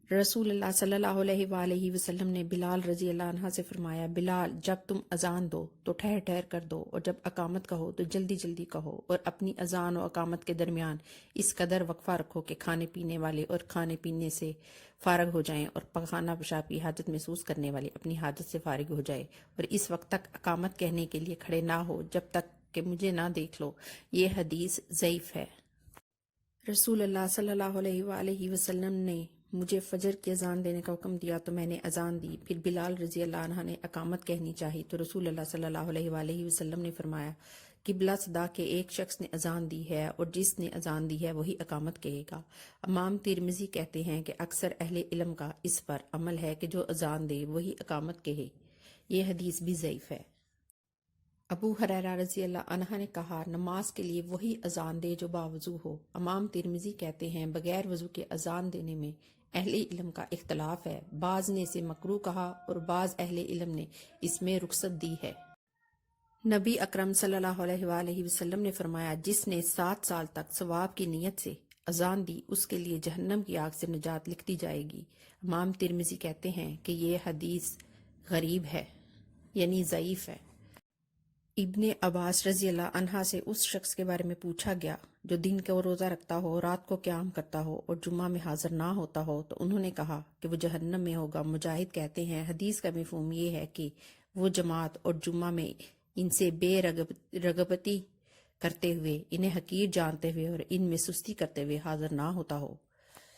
رسول اللہ صلی اللہ علیہ وآلہ وسلم نے بلال رضی اللہ عنہ سے فرمایا، بلال جب تم اذان دو تو ٹھہر ٹھہر کر دو، اور جب اقامت کہو تو جلدی جلدی کہو، اور اپنی اذان و اقامت کے درمیان اس قدر وقفہ رکھو کہ کھانے پینے والے اور کھانے پینے سے فارغ ہو جائیں، اور پخانہ پیشاب کی حاجت محسوس کرنے والے اپنی حاجت سے فارغ ہو جائے، اور اس وقت تک اقامت کہنے کے لیے کھڑے نہ ہو جب تک کہ مجھے نہ دیکھ لو۔ یہ حدیث ضعیف ہے۔ رسول اللہ صلی اللہ علیہ وآلہ وسلم نے مجھے فجر کی اذان دینے کا حکم دیا تو میں نے اذان دی، پھر بلال رضی اللہ عنہ نے اقامت کہنی چاہی تو رسول اللہ صلی اللہ علیہ وآلہ وسلم نے فرمایا، قبلہ صدا کہ ایک شخص نے اذان دی ہے اور جس نے اذان دی ہے وہی اقامت کہے گا۔ امام ترمذی کہتے ہیں کہ اکثر اہل علم کا اس پر عمل ہے کہ جو اذان دے وہی اقامت کہے۔ یہ حدیث بھی ضعیف ہے۔ ابو ہریرہ رضی اللہ عنہ نے کہا، نماز کے لیے وہی اذان دے جو باوضو ہو۔ امام ترمذی کہتے ہیں بغیر وضو کے اذان دینے میں اہل علم کا اختلاف ہے، بعض نے اسے مکروہ کہا اور بعض اہل علم نے اس میں رخصت دی ہے۔ نبی اکرم صلی اللہ علیہ وآلہ وسلم نے فرمایا، جس نے 7 سال تک ثواب کی نیت سے اذان دی اس کے لیے جہنم کی آگ سے نجات لکھ دی جائے گی۔ امام ترمذی کہتے ہیں کہ یہ حدیث غریب ہے، یعنی ضعیف ہے۔ ابن عباس رضی اللہ عنہ سے اس شخص کے بارے میں پوچھا گیا جو دن کو روزہ رکھتا ہو، رات کو قیام کرتا ہو اور جمعہ میں حاضر نہ ہوتا ہو، تو انہوں نے کہا کہ وہ جہنم میں ہوگا۔ مجاہد کہتے ہیں حدیث کا مفہوم یہ ہے کہ وہ جماعت اور جمعہ میں ان سے بے رغبتی کرتے ہوئے، انہیں حقیر جانتے ہوئے اور ان میں سستی کرتے ہوئے حاضر نہ ہوتا ہو۔